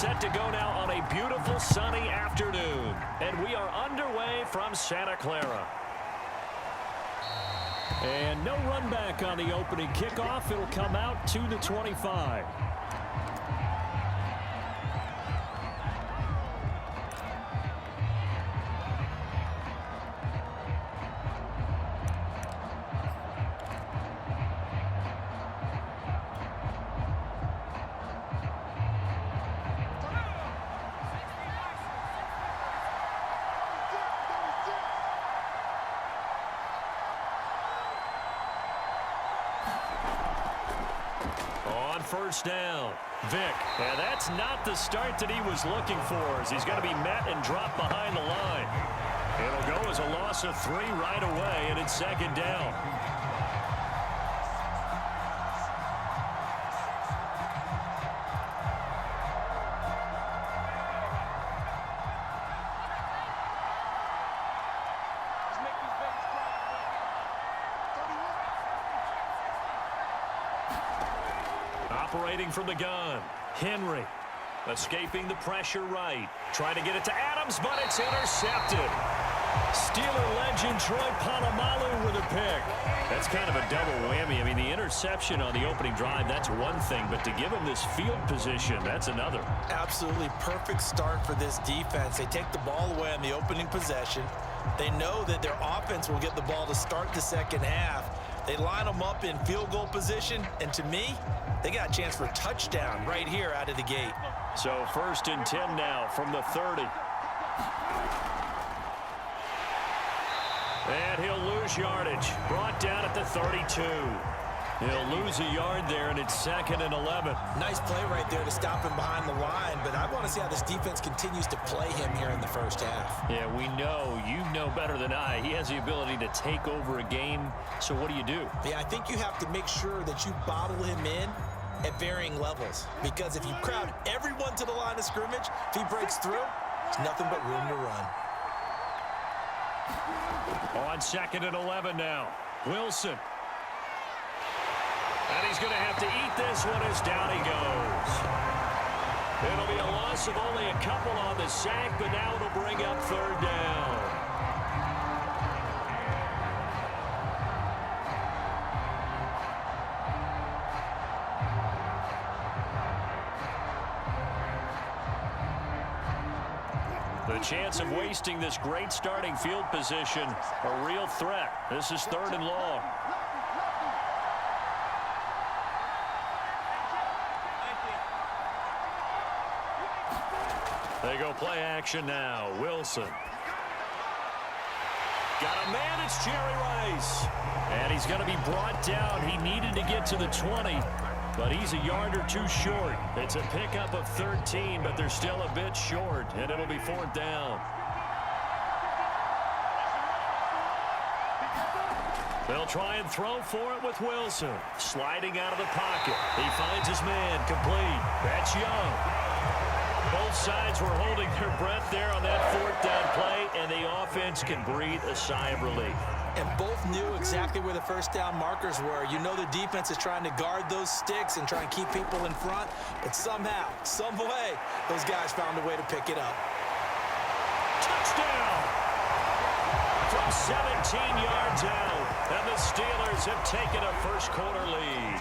set to go now on a beautiful sunny afternoon. And we are underway from Santa Clara. And no run back on the opening kickoff. It'll come out to the 25. First down. Vick. And that's not the start that he was looking for, as he's going to be met and dropped behind the line. It'll go as a loss of 3 right away, and it's second down. Operating from the gun, Henry. Escaping the pressure right. Trying to get it to Adams, but it's intercepted. Steeler legend Troy Polamalu with a pick. That's kind of a double whammy. I mean, the interception on the opening drive, that's one thing, but to give him this field position, that's another. Absolutely perfect start for this defense. They take the ball away on the opening possession. They know that their offense will get the ball to start the second half. They line them up in field goal position, and to me, they got a chance for a touchdown right here out of the gate. So 1st and 10 now from the 30. And he'll lose yardage. Brought down at the 32. He'll lose a yard there, and it's 2nd and 11. Nice play right there to stop him behind the line, but I want to see how this defense continues to play him here in the first half. Yeah, we know. You know better than I. He has the ability to take over a game, so what do you do? Yeah, I think you have to make sure that you bottle him in at varying levels, because if you crowd everyone to the line of scrimmage, if he breaks through, there's nothing but room to run. On 2nd and 11 now, Wilson. And he's going to have to eat this one as down he goes. It'll be a loss of only a couple on the sack, but now it'll bring up 3rd down. The chance of wasting this great starting field position, a real threat. This is 3rd and long. They go play action now. Wilson. Got a man, it's Jerry Rice. And he's going to be brought down. He needed to get to the 20, but he's a yard or 2 short. It's a pickup of 13, but they're still a bit short, and it'll be 4th down. They'll try and throw for it with Wilson. Sliding out of the pocket. He finds his man, complete. That's Young. Both sides were holding their breath there on that 4th down play, and the offense can breathe a sigh of relief. And both knew exactly where the first down markers were. You know the defense is trying to guard those sticks and try and keep people in front, but somehow, some way, those guys found a way to pick it up. Touchdown! From 17 yards out, and the Steelers have taken a first quarter lead.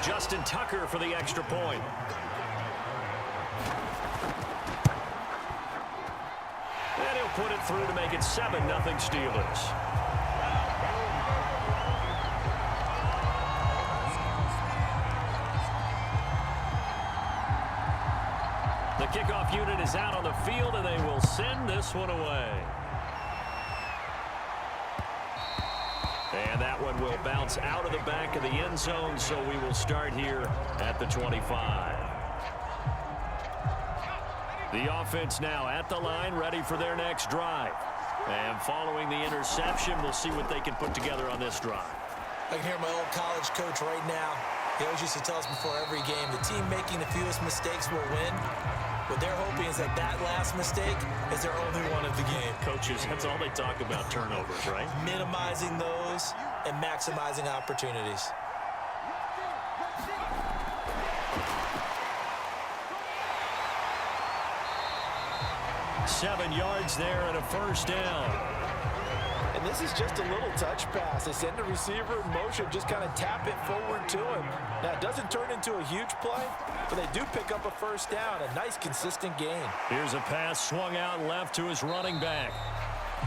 Justin Tucker for the extra point. And he'll put it through to make it 7-0 Steelers. The kickoff unit is out on the field, and they will send this one away. And that one will bounce out of the back of the end zone, so we will start here at the 25. The offense now at the line, ready for their next drive. And following the interception, we'll see what they can put together on this drive. I can hear my old college coach right now. He always used to tell us before every game, the team making the fewest mistakes will win. What they're hoping is that that last mistake is their only one of the game. Coaches, that's all they talk about, turnovers, right? Minimizing those and maximizing opportunities. 7 yards there and a first down. And this is just a little touch pass. They send the receiver in motion, just kind of tap it forward to him. Now, it doesn't turn into a huge play, but they do pick up a first down. A nice, consistent gain. Here's a pass swung out left to his running back.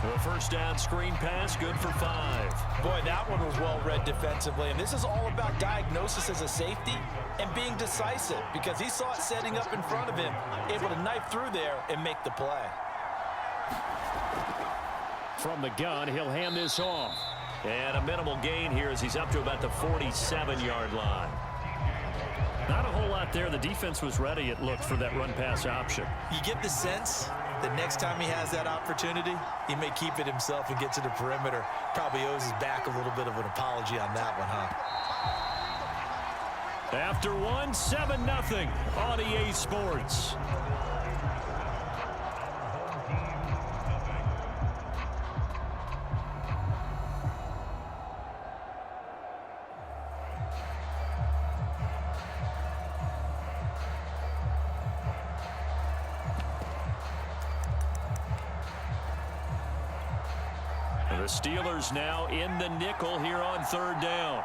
The first down screen pass, good for 5. Boy, that one was well read defensively. And this is all about diagnosis as a safety and being decisive, because he saw it setting up in front of him, able to knife through there and make the play. From the gun, he'll hand this off. And a minimal gain here as he's up to about the 47-yard line. Not a whole lot there. The defense was ready, it looked, for that run-pass option. You get the sense that next time he has that opportunity, he may keep it himself and get to the perimeter. Probably owes his back a little bit of an apology on that one, huh? After one, 7-0 on EA Sports. The Steelers now in the nickel here on third down.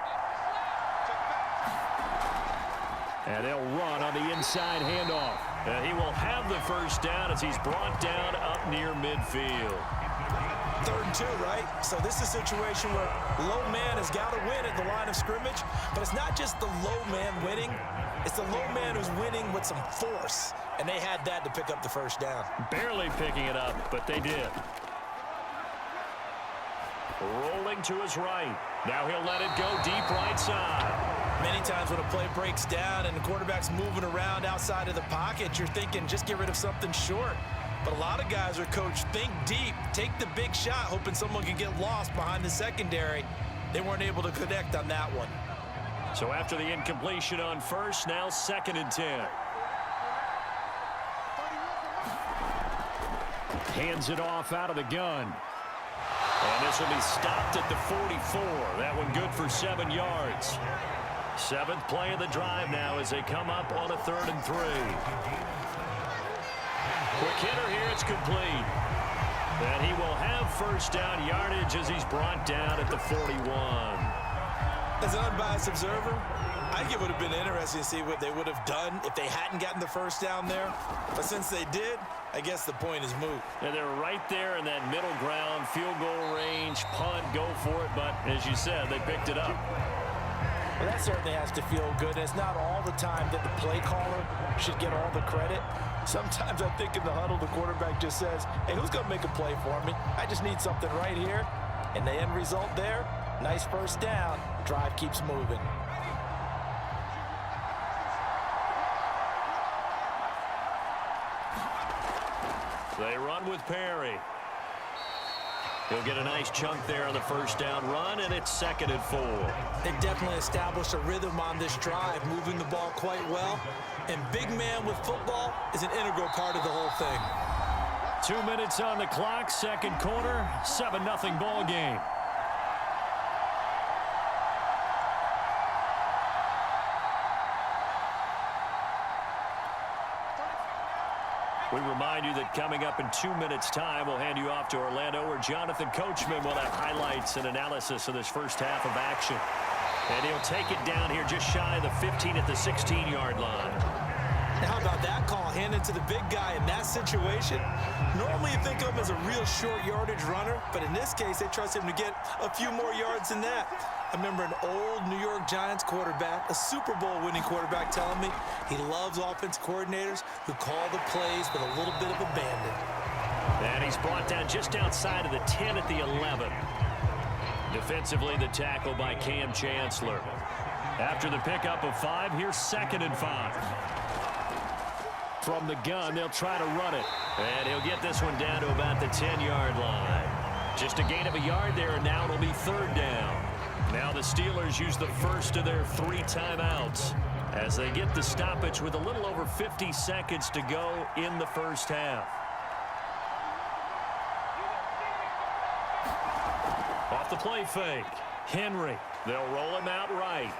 And they'll run on the inside handoff. And he will have the first down as he's brought down up near midfield. 3rd and 2, right? So this is a situation where low man has got to win at the line of scrimmage. But it's not just the low man winning. It's the low man who's winning with some force. And they had that to pick up the first down. Barely picking it up, but they did. Rolling to his right. Now he'll let it go deep right side. Many times when a play breaks down and the quarterback's moving around outside of the pocket, you're thinking just get rid of something short. But a lot of guys are coached, think deep, take the big shot, hoping someone can get lost behind the secondary. They weren't able to connect on that one. So after the incompletion on first, now 2nd and 10. Hands it off out of the gun. And this will be stopped at the 44. That one good for 7 yards. 7th play of the drive now as they come up on a 3rd and 3. Quick hitter here, it's complete. And he will have first down yardage as he's brought down at the 41. As an unbiased observer, I think it would have been interesting to see what they would have done if they hadn't gotten the first down there. But since they did, I guess the point is moot. And they're right there in that middle ground, field goal range, punt, go for it. But as you said, they picked it up. Well, that certainly has to feel good. It's not all the time that the play caller should get all the credit. Sometimes I think in the huddle, the quarterback just says, hey, who's going to make a play for me? I just need something right here. And the end result there, nice first down. Drive keeps moving. They run with Perry. He'll get a nice chunk there on the first down run, and it's 2nd and 4. They've definitely established a rhythm on this drive, moving the ball quite well. And big man with football is an integral part of the whole thing. 2 minutes on the clock, 2nd quarter, 7-0 ball game. We remind you that coming up in 2 minutes' time, we'll hand you off to Orlando, where Jonathan Coachman will have highlights and analysis of this first half of action. And he'll take it down here just shy of the 15 at the 16-yard line. Now, how about that call handed to the big guy in that situation? Normally you think of him as a real short yardage runner, but in this case they trust him to get a few more yards than that. I remember an old New York Giants quarterback, a Super Bowl winning quarterback, telling me he loves offense coordinators who call the plays with a little bit of abandon. And he's brought down just outside of the 10 at the 11. Defensively, the tackle by Cam Chancellor. After the pickup of 5, here's 2nd and 5. From the gun, they'll try to run it. And he'll get this one down to about the 10-yard line. Just a gain of a yard there, and now it'll be 3rd down. Now the Steelers use the first of their 3 timeouts as they get the stoppage with a little over 50 seconds to go in the first half. Off the play fake, Henry. They'll roll him out right.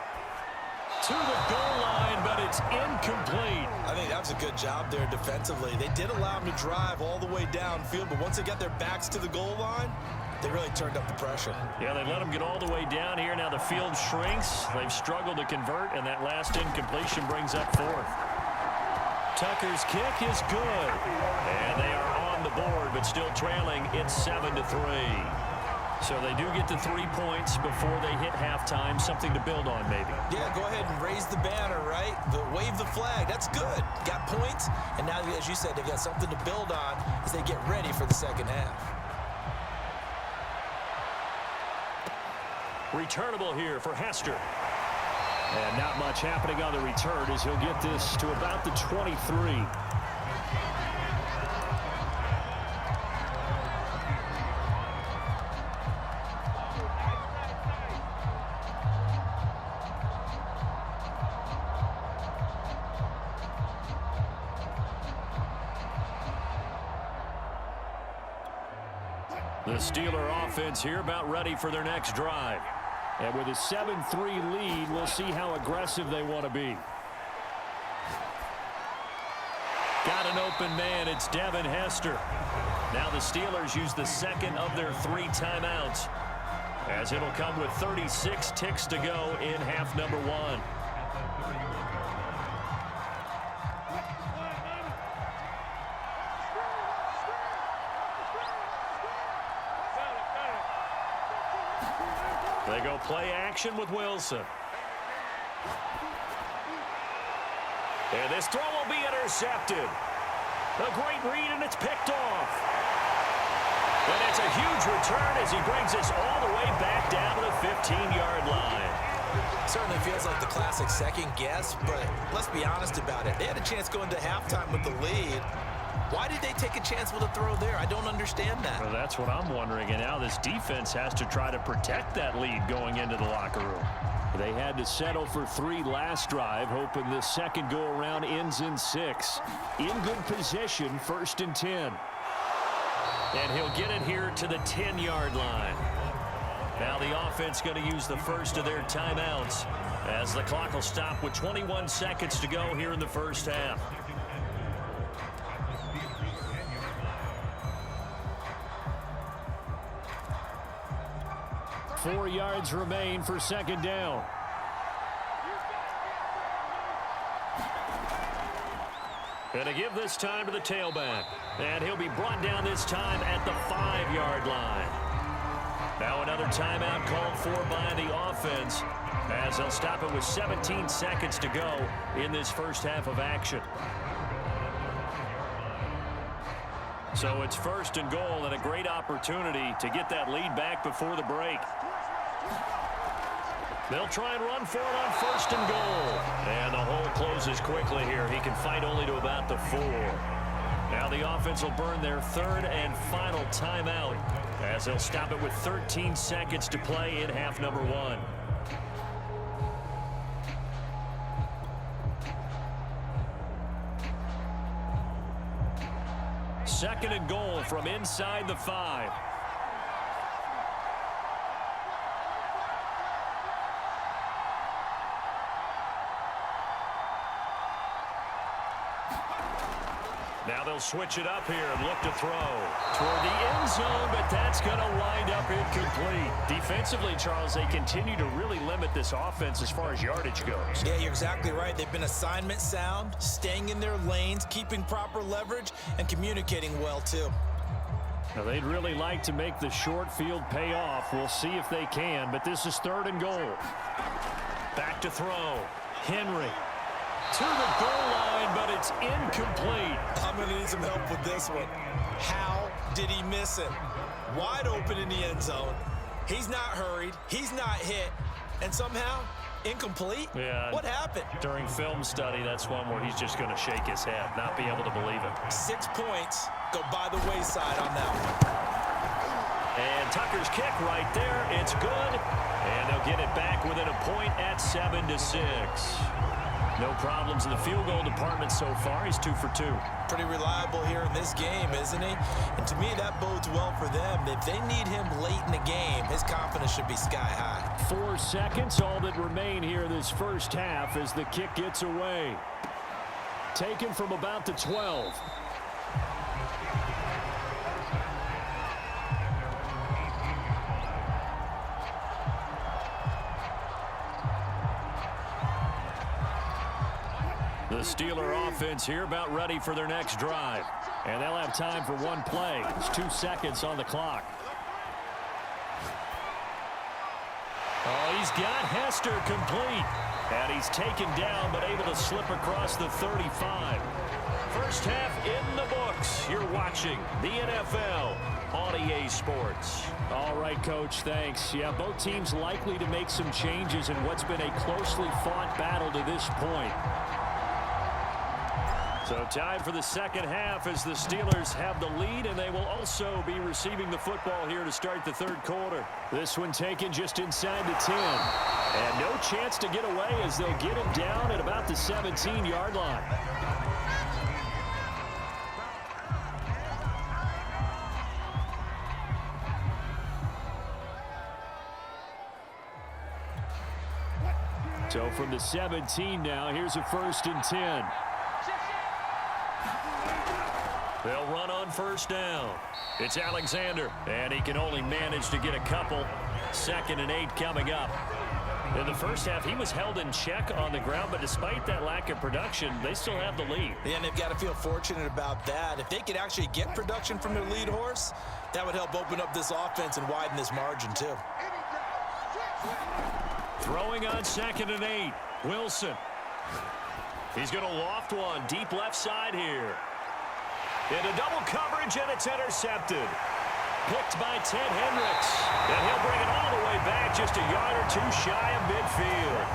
To the goal line, but it's incomplete. I think that was a good job there defensively. They did allow them to drive all the way downfield, but once they got their backs to the goal line, they really turned up the pressure. Yeah, they let them get all the way down here. Now the field shrinks. They've struggled to convert, and that last incompletion brings up fourth. Tucker's kick is good. And they are on the board, but still trailing. It's 7-3. So they do get the 3 points before they hit halftime. Something to build on, maybe. Yeah, go ahead and raise the banner, right? Wave the flag. That's good. Got points, and now, as you said, they've got something to build on as they get ready for the second half. Returnable here for Hester. And not much happening on the return as he'll get this to about the 23. The Steeler offense here about ready for their next drive. And with a 7-3 lead, we'll see how aggressive they want to be. Got an open man. It's Devin Hester. Now the Steelers use the second of their 3 timeouts, as it'll come with 36 ticks to go in half number 1. They go play action with Wilson. And this throw will be intercepted. A great read, and it's picked off. And it's a huge return as he brings us all the way back down to the 15-yard line. Certainly feels like the classic second guess, but let's be honest about it. They had a chance going to halftime with the lead. Why did they take a chance with a throw there? I don't understand that. Well, that's what I'm wondering. And now this defense has to try to protect that lead going into the locker room. They had to settle for 3 last drive, hoping the second go-around ends in 6. In good position, 1st and 10. And he'll get it here to the 10-yard line. Now the offense going to use the first of their timeouts, as the clock will stop with 21 seconds to go here in the first half. 4 yards remain for second down. And to give this time to the tailback. And he'll be brought down this time at the 5-yard line. Now another timeout called for by the offense, as they'll stop it with 17 seconds to go in this first half of action. So it's 1st and goal, and a great opportunity to get that lead back before the break. They'll try and run for it on 1st and goal. And the hole closes quickly here. He can fight only to about the 4. Now the offense will burn their 3rd and final timeout, as they'll stop it with 13 seconds to play in half number 1. Second and goal from inside the 5. Now they'll switch it up here and look to throw toward the end zone, but that's going to wind up incomplete. Defensively, Charles, they continue to really limit this offense as far as yardage goes. Yeah, you're exactly right. They've been assignment sound, staying in their lanes, keeping proper leverage, and communicating well, too. Now, they'd really like to make the short field pay off. We'll see if they can, but this is 3rd and goal. Back to throw. Henry to the goal line, but it's incomplete. I'm going to need some help with this one. How did he miss it? Wide open in the end zone. He's not hurried. He's not hit. And somehow, incomplete? Yeah. What happened? During film study, that's one where he's just going to shake his head, not be able to believe it. 6 points go by the wayside on that one. And Tucker's kick right there. It's good. And they'll get it back within a point at 7-6. No problems in the field goal department so far. He's 2 for 2. Pretty reliable here in this game, isn't he? And to me, that bodes well for them. If they need him late in the game, his confidence should be sky high. 4 seconds, all that remain here this first half as the kick gets away. Taken from about the 12. The Steeler offense here about ready for their next drive. And they'll have time for one play. There's 2 seconds on the clock. Oh, he's got Hester complete. And he's taken down but able to slip across the 35. First half in the books. You're watching the NFL on EA Sports. All right, Coach, thanks. Yeah, both teams likely to make some changes in what's been a closely fought battle to this point. So time for the second half as the Steelers have the lead, and they will also be receiving the football here to start the third quarter. This one taken just inside the 10. And no chance to get away as they'll get him down at about the 17-yard line. So from the 17 now, here's a 1st and 10. They'll run on first down. It's Alexander, and he can only manage to get a couple. 2nd and 8 coming up. In the first half, he was held in check on the ground, but despite that lack of production, they still have the lead. Yeah, and they've got to feel fortunate about that. If they could actually get production from their lead horse, that would help open up this offense and widen this margin too. Throwing on 2nd and 8. Wilson. He's going to loft one deep left side here. Into double coverage, and it's intercepted. Picked by Ted Hendricks. And he'll bring it all the way back just a yard or 2 shy of midfield.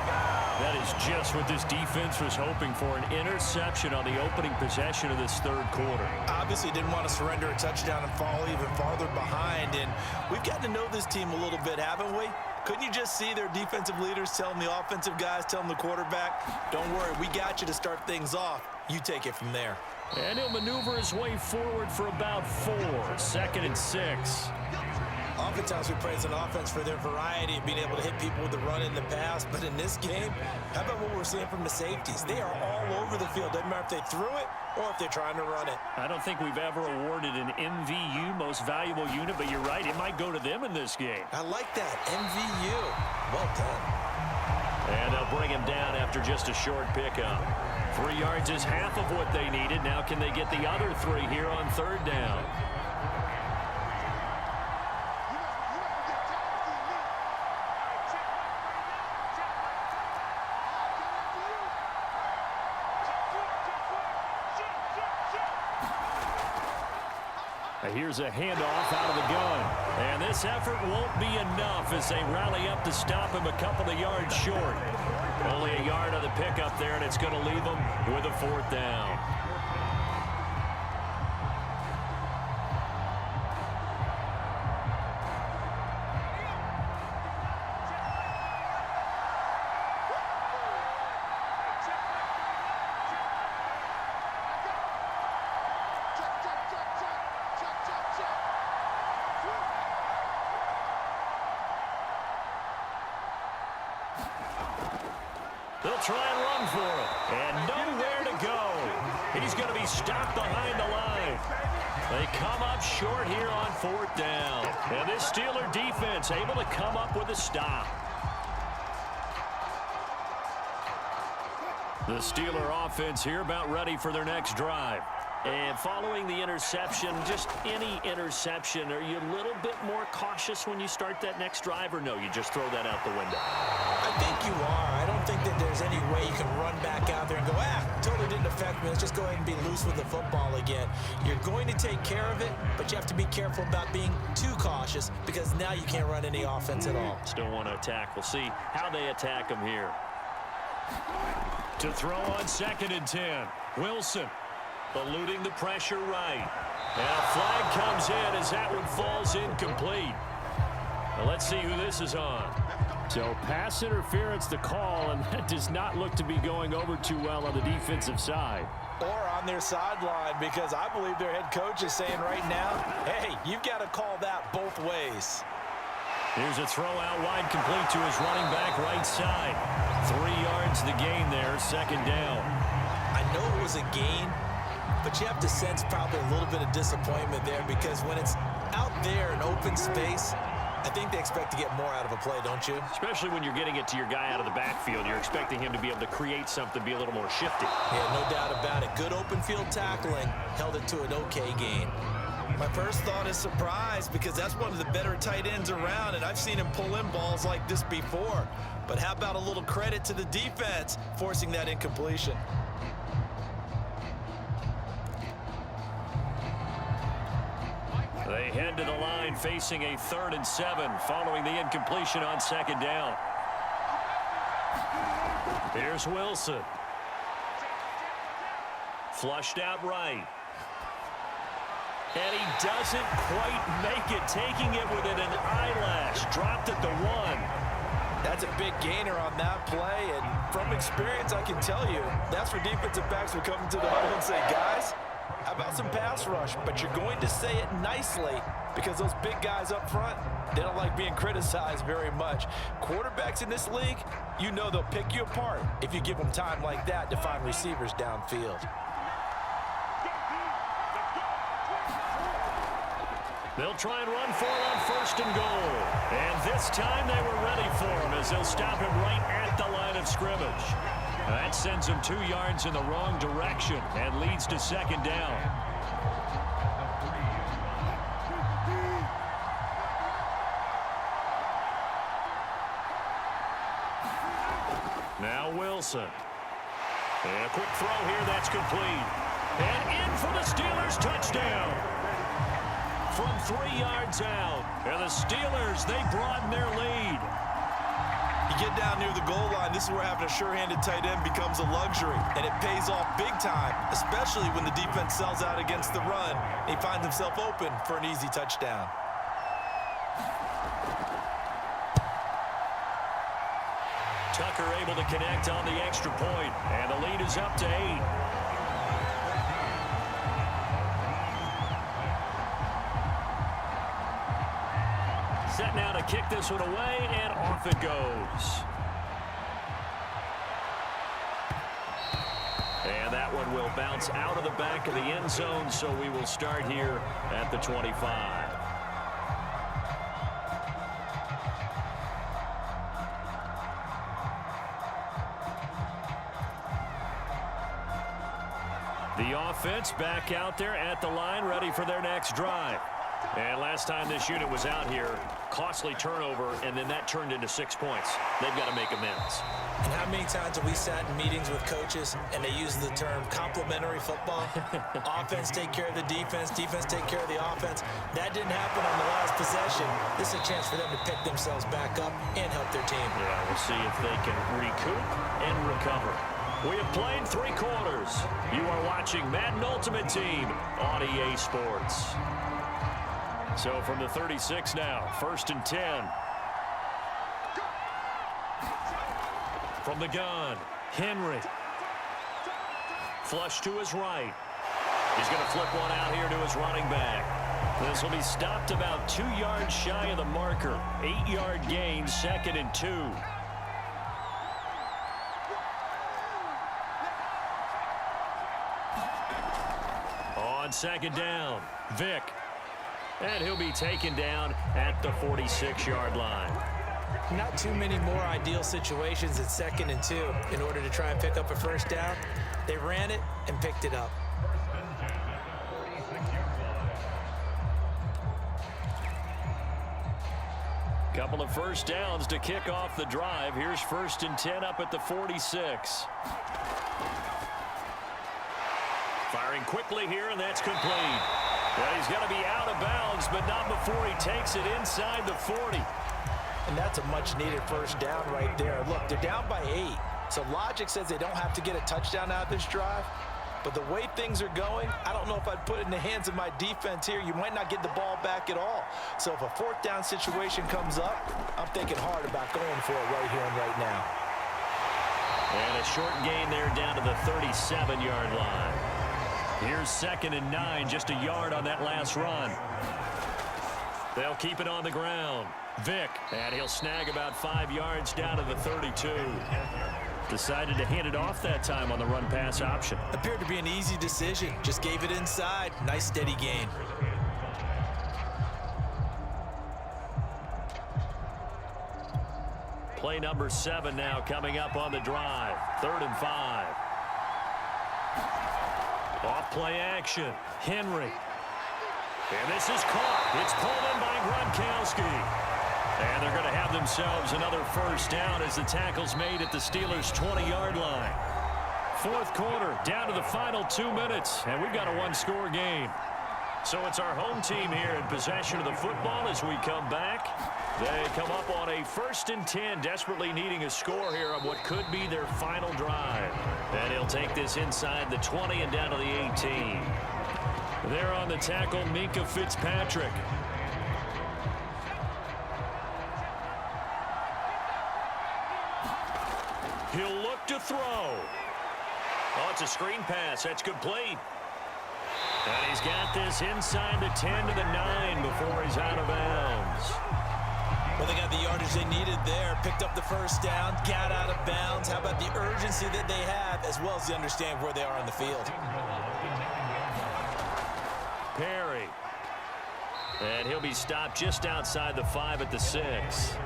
That is just what this defense was hoping for, an interception on the opening possession of this third quarter. Obviously didn't want to surrender a touchdown and fall even farther behind. And we've gotten to know this team a little bit, haven't we? Couldn't you just see their defensive leaders telling the offensive guys, telling the quarterback, don't worry, we got you to start things off. You take it from there. And he'll maneuver his way forward for about 4. 2nd and 6. Oftentimes we praise an offense for their variety and being able to hit people with the run in the pass. But in this game, how about what we're seeing from the safeties? They are all over the field. Doesn't matter if they threw it or if they're trying to run it. I don't think we've ever awarded an MVU, most valuable unit, but you're right, it might go to them in this game. I like that, MVU. Well done. And they'll bring him down after just a short pickup. 3 yards is half of what they needed. Now can they get the other 3 here on 3rd down? Here's a handoff out of the gun. And this effort won't be enough as they rally up to stop him a couple of yards short. Only a yard on the pickup there, and it's going to leave them with a 4th down. They'll try and run for it. And nowhere to go. He's going to be stopped behind the line. They come up short here on 4th down. And this Steeler defense able to come up with a stop. The Steeler offense here about ready for their next drive. And following the interception, just any interception, are you a little bit more cautious when you start that next drive, or no, you just throw that out the window? I think you are. I don't think that there's any way you can run back out there and go, totally didn't affect me. Let's just go ahead and be loose with the football again. You're going to take care of it, but you have to be careful about being too cautious because now you can't run any offense at all. Still want to attack. We'll see how they attack them here. To throw on 2nd and 10. Wilson. Eluding the pressure right. And a flag comes in as that one falls incomplete. Now let's see who this is on. So pass interference the call, and that does not look to be going over too well on the defensive side. Or on their sideline, because I believe their head coach is saying right now, hey, you've got to call that both ways. Here's a throw out wide, complete to his running back right side. 3 yards the gain there, second down. I know it was a gain, but you have to sense probably a little bit of disappointment there, because when it's out there in open space, I think they expect to get more out of a play, don't you? Especially when you're getting it to your guy out of the backfield. You're expecting him to be able to create something, be a little more shifty. Yeah, no doubt about it. Good open field tackling, held it to an okay gain. My first thought is surprise, because that's one of the better tight ends around, and I've seen him pull in balls like this before. But how about a little credit to the defense forcing that incompletion? They head to the line facing a 3rd and 7 following the incompletion on second down. Here's Wilson. Flushed out right. And he doesn't quite make it, taking it within an eyelash. Dropped at the 1. That's a big gainer on that play, and from experience, I can tell you, that's where defensive backs will come into the huddle and say, guys, how about some pass rush? But you're going to say it nicely, because those big guys up front, they don't like being criticized very much. Quarterbacks in this league, you know they'll pick you apart if you give them time like that to find receivers downfield. They'll try and run for it on 1st and goal. And this time they were ready for him, as they'll stop him right at the line of scrimmage. That sends him 2 yards in the wrong direction and leads to second down. Now Wilson. And a quick throw here, that's complete. And in for the Steelers, touchdown. From 3 yards out. And the Steelers, they broaden their lead. You get down near the goal line, this is where having a sure-handed tight end becomes a luxury, and it pays off big time, especially when the defense sells out against the run. He finds himself open for an easy touchdown. Tucker able to connect on the extra point, and the lead is up to 8. Set now to kick this one away, and off it goes. And that one will bounce out of the back of the end zone, so we will start here at the 25. The offense back out there at the line, ready for their next drive. And last time this unit was out here, costly turnover, and then that turned into 6 points. They've got to make amends. And how many times have we sat in meetings with coaches and they use the term complementary football? Offense take care of the defense, defense take care of the offense. That didn't happen on the last possession. This is a chance for them to pick themselves back up and help their team. Yeah, we'll see if they can recoup and recover. We have played 3 quarters. You are watching Madden Ultimate Team on EA Sports. So from the 36 now, 1st and 10. From the gun, Henry. Flush to his right. He's going to flip one out here to his running back. This will be stopped about 2 yards shy of the marker. 8-yard gain, 2nd and 2. On 2nd down, Vick. And he'll be taken down at the 46-yard line. Not too many more ideal situations at 2nd and 2 in order to try and pick up a first down. They ran it and picked it up. Couple of first downs to kick off the drive. Here's 1st and 10 up at the 46. Firing quickly here, and that's complete. Well, he's going to be out of bounds, but not before he takes it inside the 40. And that's a much-needed first down right there. Look, they're down by 8, so logic says they don't have to get a touchdown out of this drive. But the way things are going, I don't know if I'd put it in the hands of my defense here. You might not get the ball back at all. So if a fourth down situation comes up, I'm thinking hard about going for it right here and right now. And a short gain there down to the 37-yard line. Here's 2nd and 9, just a yard on that last run. They'll keep it on the ground. Vick, and he'll snag about 5 yards down to the 32. Decided to hand it off that time on the run-pass option. Appeared to be an easy decision. Just gave it inside. Nice steady gain. Play number 7 now coming up on the drive. 3rd and 5. Off play action. Henry. And this is caught. It's pulled in by Gronkowski. And they're going to have themselves another first down as the tackle's made at the Steelers' 20-yard line. Fourth quarter, down to the final 2 minutes, and we've got a one-score game. So it's our home team here in possession of the football as we come back. They come up on a 1st and 10, desperately needing a score here on what could be their final drive. And he'll take this inside the 20 and down to the 18. There on the tackle, Minkah Fitzpatrick. He'll look to throw. Oh, it's a screen pass. That's complete. And he's got this inside the 10 to the 9 before he's out of bounds. Well, they got the yardage they needed there. Picked up the first down, got out of bounds. How about the urgency that they have, as well as the understanding where they are on the field. Perry. And he'll be stopped just outside the 5 at the 6.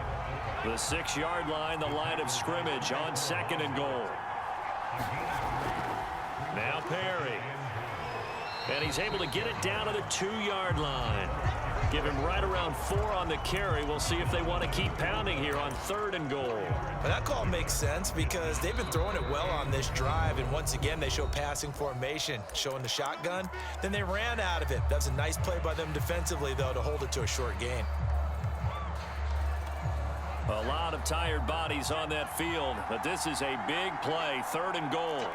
The 6-yard line, the line of scrimmage on 2nd and goal. Now Perry. And he's able to get it down to the 2-yard line. Give him right around 4 on the carry. We'll see if they want to keep pounding here on 3rd and goal. But that call makes sense because they've been throwing it well on this drive, and once again they show passing formation, showing the shotgun. Then they ran out of it. That's a nice play by them defensively, though, to hold it to a short gain. A lot of tired bodies on that field, but this is a big play, 3rd and goal.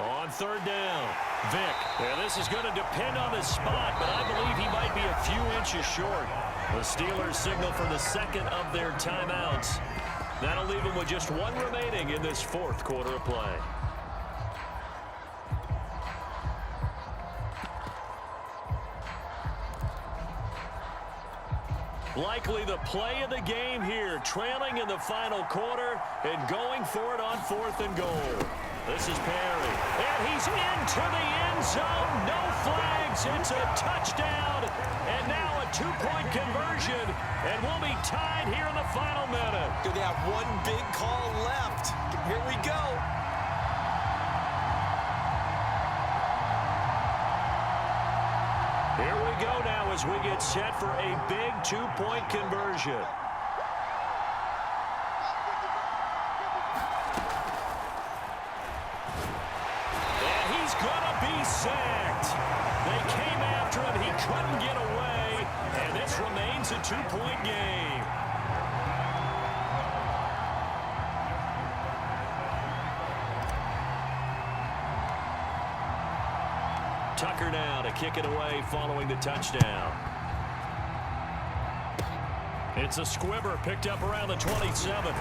On 3rd down, Vick. Yeah, this is going to depend on the spot, but I believe he might be a few inches short. The Steelers signal for the 2nd of their timeouts. That'll leave them with just 1 remaining in this 4th quarter of play. Likely the play of the game here, trailing in the final quarter and going for it on 4th and goal. This is Perry, and he's into the end zone. No flags. It's a touchdown, and now a 2-point conversion, and we'll be tied here in the final minute. They have 1 big call left. Here we go. Here we go now as we get set for a big 2-point conversion. And he's going to be sacked. They came after him. He couldn't get away. And this remains a 2-point game. Tucker now to kick it away following the touchdown. It's a squibber picked up around the 27.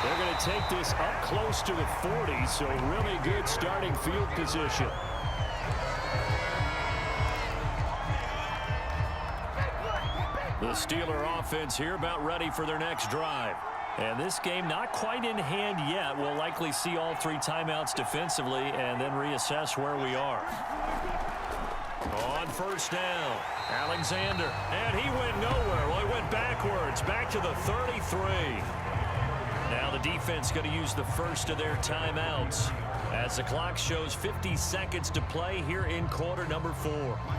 They're going to take this up close to the 40, so really good starting field position. The Steeler offense here about ready for their next drive. And this game not quite in hand yet. We'll likely see all 3 timeouts defensively and then reassess where we are. On 1st down, Alexander. And he went nowhere. Well, he went backwards, back to the 33. Now the defense going to use the first of their timeouts as the clock shows 50 seconds to play here in quarter number 4.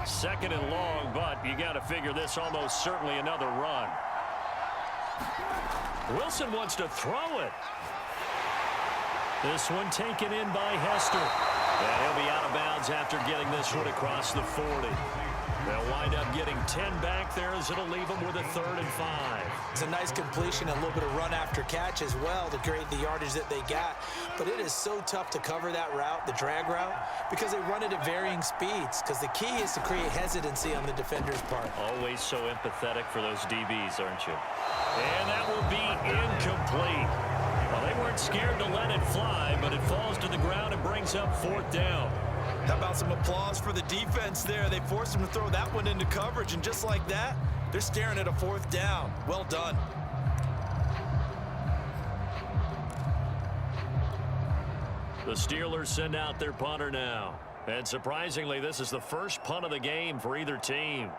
2nd and long, but you got to figure this almost certainly another run. Wilson wants to throw it. This one taken in by Hester. And he'll be out of bounds after getting this one across the 40. They'll wind up getting 10 back there as it'll leave them with a 3rd and 5. It's a nice completion and a little bit of run after catch as well to create the yardage that they got. But it is so tough to cover that route, the drag route, because they run it at varying speeds. Because the key is to create hesitancy on the defender's part. Always so empathetic for those DBs, aren't you? And that will be incomplete. Well, they weren't scared to let it fly, but it falls to the ground and brings up 4th down. How about some applause for the defense there? They forced them to throw that one into coverage, and just like that, they're staring at a 4th down. Well done. The Steelers send out their punter now. And surprisingly, this is the first punt of the game for either team.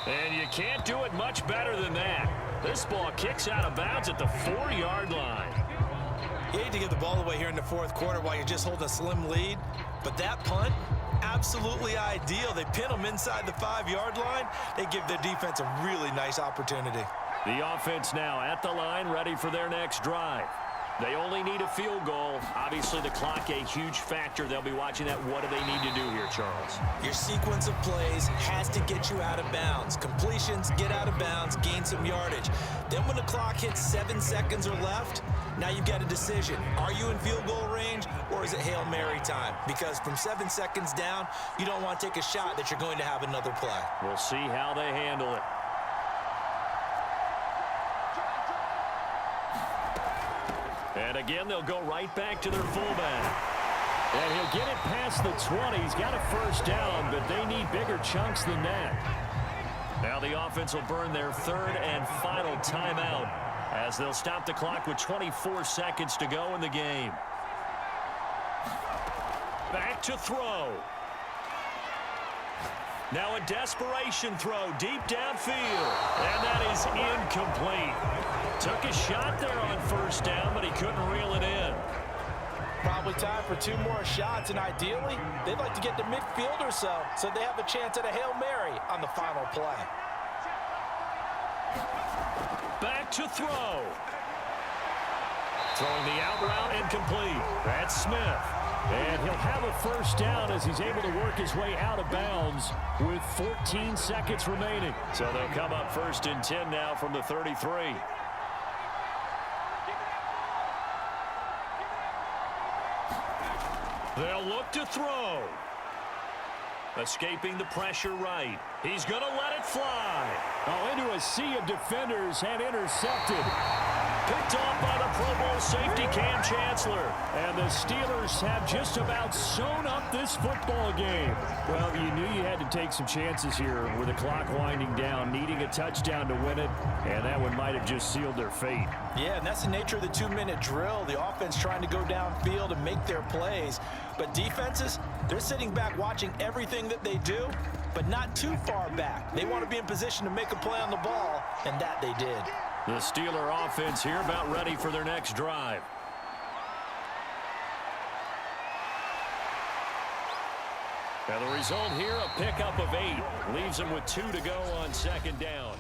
And you can't do it much better than that. This ball kicks out of bounds at the 4-yard line. You hate to give the ball away here in the 4th quarter while you're just holding a slim lead, but that punt, absolutely ideal. They pin them inside the 5-yard line. They give their defense a really nice opportunity. The offense now at the line, ready for their next drive. They only need a field goal. Obviously, the clock a huge factor. They'll be watching that. What do they need to do here, Charles? Your sequence of plays has to get you out of bounds. Completions, get out of bounds, gain some yardage. Then when the clock hits 7 seconds or left, now you've got a decision. Are you in field goal range, or is it Hail Mary time? Because from 7 seconds down, you don't want to take a shot that you're going to have another play. We'll see how they handle it. And again, they'll go right back to their fullback. And he'll get it past the 20. He's got a 1st down, but they need bigger chunks than that. Now the offense will burn their 3rd and final timeout as they'll stop the clock with 24 seconds to go in the game. Back to throw. Now a desperation throw deep downfield. And that is incomplete. Took a shot there on 1st down, but he couldn't reel it in. Probably time for 2 more shots, and ideally, they'd like to get to midfield or so they have a chance at a Hail Mary on the final play. Back to throw. Throwing the out route incomplete. That's Smith. And he'll have a 1st down as he's able to work his way out of bounds with 14 seconds remaining. So they'll come up 1st and 10 now from the 33. They'll look to throw. Escaping the pressure right. He's going to let it fly. Oh, into a sea of defenders and intercepted. Picked off by the Pro Bowl safety Cam Chancellor. And the Steelers have just about sewn up this football game. Well, you knew you had to take some chances here with the clock winding down, needing a touchdown to win it, and that one might have just sealed their fate. Yeah, and that's the nature of the 2-minute drill. The offense trying to go downfield and make their plays. But defenses, they're sitting back watching everything that they do, but not too far back. They want to be in position to make a play on the ball, and that they did. The Steeler offense here about ready for their next drive. And the result here, a pickup of 8. Leaves them with 2 to go on 2nd down.